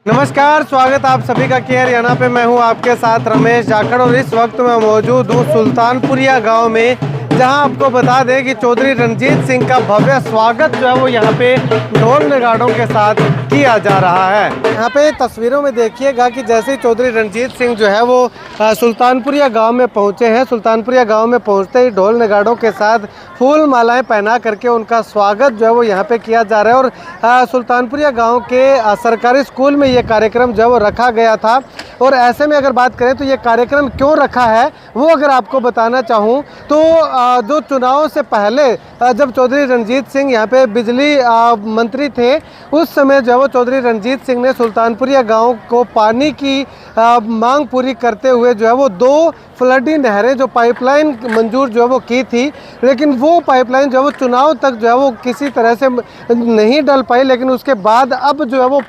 नमस्कार, स्वागत आप सभी का केयर हरियाणा पे। मैं हूं आपके साथ रमेश जाखड़ और इस वक्त मैं मौजूद हूं सुल्तानपुरिया गांव में, जहां आपको बता दें कि चौधरी रणजीत सिंह का भव्य स्वागत जो है वो यहां पे ढोल नगाड़ों के साथ किया जा रहा है। यहां पे तस्वीरों में देखिएगा कि जैसे ही चौधरी रणजीत सिंह जो है वो सुल्तानपुरिया गांव में पहुंचे हैं, सुल्तानपुरिया गांव में पहुंचते ही ढोल नगाड़ों के साथ फूल मालाएं पहना करके उनका स्वागत जो है वो यहाँ पे किया जा रहा है। और सुल्तानपुरिया गांव के सरकारी स्कूल में ये कार्यक्रम जो है वो रखा गया था। और ऐसे में अगर बात करें तो ये कार्यक्रम क्यों रखा है वो अगर आपको बताना चाहूँ तो जो चुनाव से पहले जब चौधरी रणजीत सिंह यहाँ पे बिजली मंत्री थे, उस समय जो है वो चौधरी रणजीत सिंह ने सुल्तानपुरिया गांव को पानी की मांग पूरी करते हुए जो है वो 2 फ्लडी नहरें जो पाइपलाइन मंजूर जो है वो की थी, लेकिन वो पाइपलाइन जो है वो चुनाव तक जो है वो किसी तरह से नहीं डल पाई। लेकिन उसके बाद अब जो है वो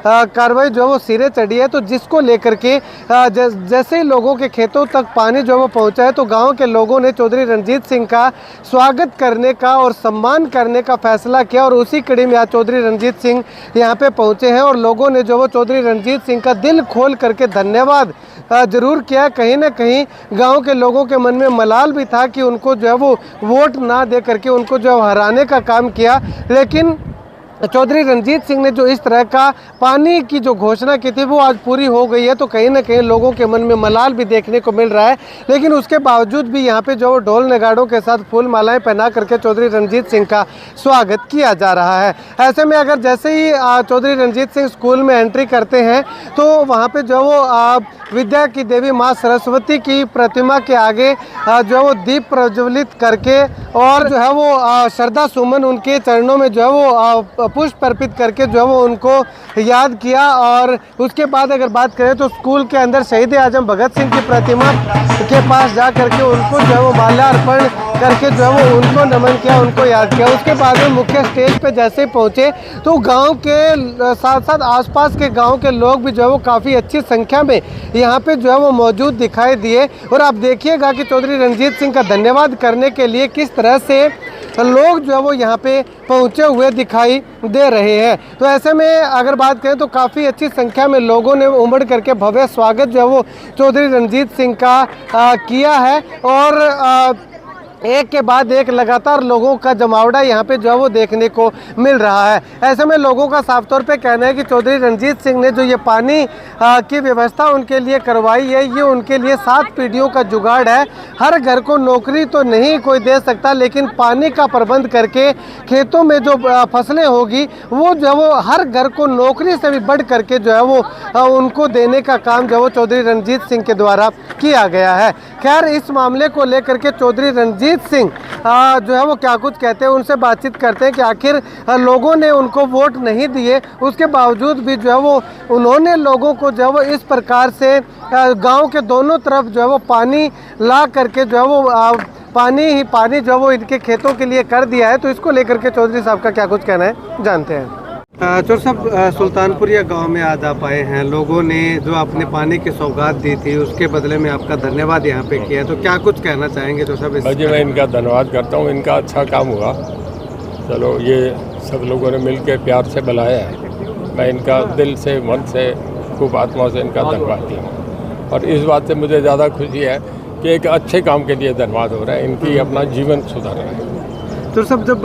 कार्रवाई जो है वो सिरे चढ़ी है। तो जिसको लेकर के जैसे ही लोगों के खेतों तक पानी जो है वो पहुंचा है, तो गांव के लोगों ने चौधरी रणजीत सिंह का स्वागत करने का और सम्मान करने का फैसला किया। और उसी कड़ी में आज चौधरी रणजीत सिंह यहाँ पे पहुंचे हैं और लोगों ने जो वो चौधरी रणजीत सिंह का दिल खोल करके धन्यवाद जरूर किया। कहीं ना कहीं गांव के लोगों के मन में मलाल भी था कि उनको जो है वो वोट ना दे करके उनको जो हराने का काम किया, लेकिन चौधरी रणजीत सिंह ने जो इस तरह का पानी की जो घोषणा की थी वो आज पूरी हो गई है। तो कहीं ना कहीं लोगों के मन में मलाल भी देखने को मिल रहा है, लेकिन उसके बावजूद भी यहाँ पे जो ढोल नगाड़ों के साथ फूल मालाएं पहना करके चौधरी रणजीत सिंह का स्वागत किया जा रहा है। ऐसे में अगर जैसे ही चौधरी रणजीत सिंह स्कूल में एंट्री करते हैं तो वहाँ पे जो वो विद्या की देवी माँ सरस्वती की प्रतिमा के आगे जो है वो दीप प्रज्वलित करके और जो है वो श्रद्धा सुमन उनके चरणों में जो है वो पुष्प अर्पित करके जो है वो उनको याद किया। और उसके बाद अगर बात करें तो स्कूल के अंदर शहीद आजम भगत सिंह की प्रतिमा के पास जा करके उनको जो है वो माल्यार्पण करके जो है वो उनको नमन किया, उनको याद किया। उसके बाद में मुख्य स्टेज पे जैसे ही पहुँचे तो गाँव के साथ साथ आसपास के गाँव के लोग भी जो है वो काफ़ी अच्छी संख्या में यहाँ पे जो है वो मौजूद दिखाई दिए। और आप देखिएगा कि चौधरी रणजीत सिंह का धन्यवाद करने के लिए किस तरह से लोग जो है वो यहाँ पे पहुँचे हुए दिखाई दे रहे हैं। तो ऐसे में अगर बात करें तो काफ़ी अच्छी संख्या में लोगों ने उमड़ करके भव्य स्वागत जो है वो चौधरी रणजीत सिंह का किया है। और एक के बाद एक लगातार लोगों का जमावड़ा यहाँ पे जो है वो देखने को मिल रहा है। ऐसे में लोगों का साफ तौर पे कहना है कि चौधरी रणजीत सिंह ने जो ये पानी की व्यवस्था उनके लिए करवाई है, ये उनके लिए 7 पीढ़ियों का जुगाड़ है। हर घर को नौकरी तो नहीं कोई दे सकता, लेकिन पानी का प्रबंध करके खेतों में जो फसलें होगी वो जो है वो हर घर को नौकरी से भी बढ़ करके जो है वो उनको देने का काम जो है वो चौधरी रणजीत सिंह के द्वारा किया गया है। खैर, इस मामले को लेकर के चौधरी रणजीत सिंह जो है वो क्या कुछ कहते हैं, उनसे बातचीत करते हैं कि आखिर लोगों ने उनको वोट नहीं दिए, उसके बावजूद भी जो है वो उन्होंने लोगों को जो है वो इस प्रकार से गांव के दोनों तरफ जो है वो पानी ला करके जो है वो पानी ही पानी जो है वो इनके खेतों के लिए कर दिया है। तो इसको लेकर के चौधरी साहब का क्या कुछ कहना है, जानते हैं। चौधरी साहब, सुल्तानपुरिया गांव में आज आप आए हैं, लोगों ने जो आपने पानी की सौगात दी थी उसके बदले में आपका धन्यवाद यहाँ पे किया है, तो क्या कुछ कहना चाहेंगे चौधरी साहब? जी, मैं इनका धन्यवाद करता हूँ, इनका अच्छा काम हुआ। चलो, ये सब लोगों ने मिल के प्यार से बुलाया है, मैं इनका दिल से मन से खूब आत्मा से इनका धन्यवाद दिया हूँ। और इस बात से मुझे ज़्यादा खुशी है कि एक अच्छे काम के लिए धन्यवाद हो रहा है, इनकी अपना जीवन सुधार रहा है। तो सब जब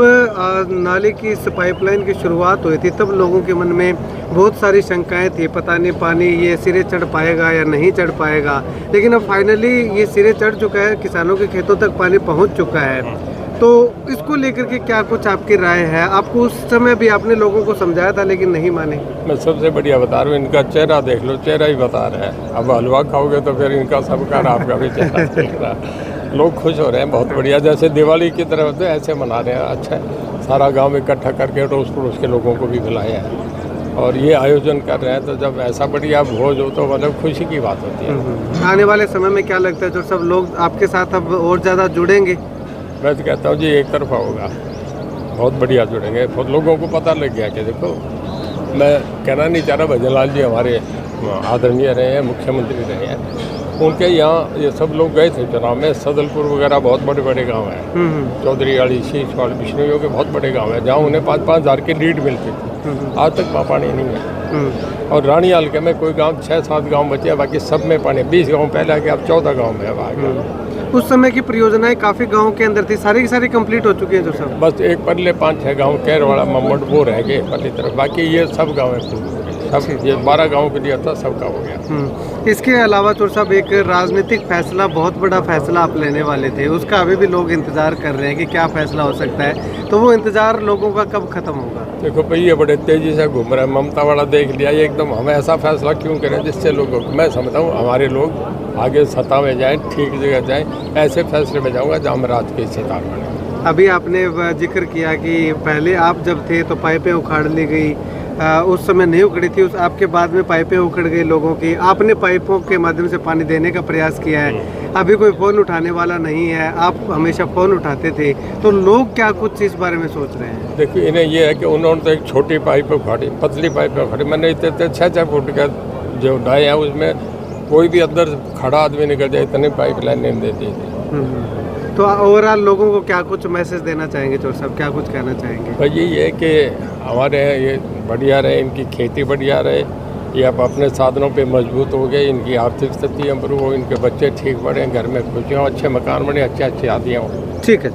नाले की इस पाइपलाइन की शुरुआत हुई थी तब लोगों के मन में बहुत सारी शंकाएं थी, पता नहीं पानी ये सिरे चढ़ पाएगा या नहीं चढ़ पाएगा, लेकिन अब फाइनली ये सिरे चढ़ चुका है, किसानों के खेतों तक पानी पहुंच चुका है। तो इसको लेकर के क्या कुछ आपकी राय है? आपको उस समय भी आपने लोगों को समझाया था लेकिन नहीं माने। मैं सबसे बढ़िया बता रहा हूँ, इनका चेहरा देख लो, चेहरा ही बता रहा है। अब हलवा खाओगे तो फिर इनका सबका आपका भी चेहरा देख रहा है। लोग खुश हो रहे हैं, बहुत बढ़िया, जैसे दिवाली की तरह होते हैं ऐसे मना रहे हैं। अच्छा है, सारा गांव इकट्ठा करके रोज़ पड़ोस के लोगों को भी बुलाया है और ये आयोजन कर रहे हैं। तो जब ऐसा बढ़िया भोज हो तो मतलब खुशी की बात होती है। आने वाले समय में क्या लगता है जो सब लोग आपके साथ अब और ज़्यादा जुड़ेंगे? मैं तो कहता हूँ जी, एक तरफा होगा, बहुत बढ़िया जुड़ेंगे। बहुत लोगों को पता लग गया कि देखो, मैं कहना नहीं चाह रहा, भजन लाल जी हमारे आदरणीय रहे हैं, मुख्यमंत्री रहे हैं, उनके यहाँ ये सब लोग गए थे चुनाव में। सदलपुर वगैरह बहुत बड़े बड़े गांव हैं, चौधरीवाड़ी, शीशवाड़, बिश्नोइयों के बहुत बड़े गांव हैं, जहाँ उन्हें 5-5 हज़ार की लीड मिलती थी। आज तक वहाँ पानी नहीं है। और रानी हल्के में कोई गांव 6-7 गांव बचे हैं, बाकी सब में पानी। 20 गांव पहले आके अब 14 गांव में अब आ गया। उस समय की परियोजनाएं काफी गाँव के अंदर थी, सारी की सारी कंप्लीट हो चुकी है जो सब। बस एक परले 5-6 गांव कैरवाड़ा, मम्मट वो रह गए परली तरफ, बाकी ये सब गाँव हैं। सब ये 12 गाँव के लिए था, सबका हो गया। इसके अलावा चोर साहब एक राजनीतिक फैसला, बहुत बड़ा फैसला आप लेने वाले थे, उसका अभी भी लोग इंतजार कर रहे हैं कि क्या फैसला हो सकता है, तो वो इंतजार लोगों का कब खत्म होगा? देखो भाई, ये बड़े तेजी से घूम रहे हैं। ममता वाला देख लिया ये एकदम। हम ऐसा फैसला क्यों करें जिससे लोगों को, मैं समझता हूँ हमारे लोग आगे सत्ता में जाएं, ठीक जगह जाएं। ऐसे फैसले में जाऊँगा जहाँ हम राज के हिस्सेदार बने। अभी आपने जिक्र किया कि पहले आप जब थे तो पाइपें उखाड़ ली गई, उस समय नहीं उखड़ी थी, उस आपके बाद में पाइपें उखड़ गई लोगों की, आपने पाइपों के माध्यम से पानी देने का प्रयास किया है। अभी कोई फ़ोन उठाने वाला नहीं है, आप हमेशा फ़ोन उठाते थे, तो लोग क्या कुछ इस बारे में सोच रहे हैं? देखिए, इन्हें ये है कि उन्होंने तो एक छोटी पाइप उखाड़ी, पतली पाइप उखाड़ी। मैंने इतने 6-6 फुट का जो डाए हैं उसमें कोई भी अंदर खड़ा आदमी निकल जाए, इतनी पाइप लाइन नहीं देती थी। तो ओवरऑल लोगों को क्या कुछ मैसेज देना चाहेंगे चोर साहब, क्या कुछ कहना चाहेंगे? भाई यही है कि हमारे यहाँ ये बढ़िया रहे, इनकी खेती बढ़िया रहे, ये अब अपने साधनों पे मजबूत हो गए, इनकी आर्थिक स्थिति इम्प्रूव हो, इनके बच्चे ठीक बढ़े, घर में खुशियाँ, अच्छे मकान बने, अच्छे शादियाँ हों। ठीक है।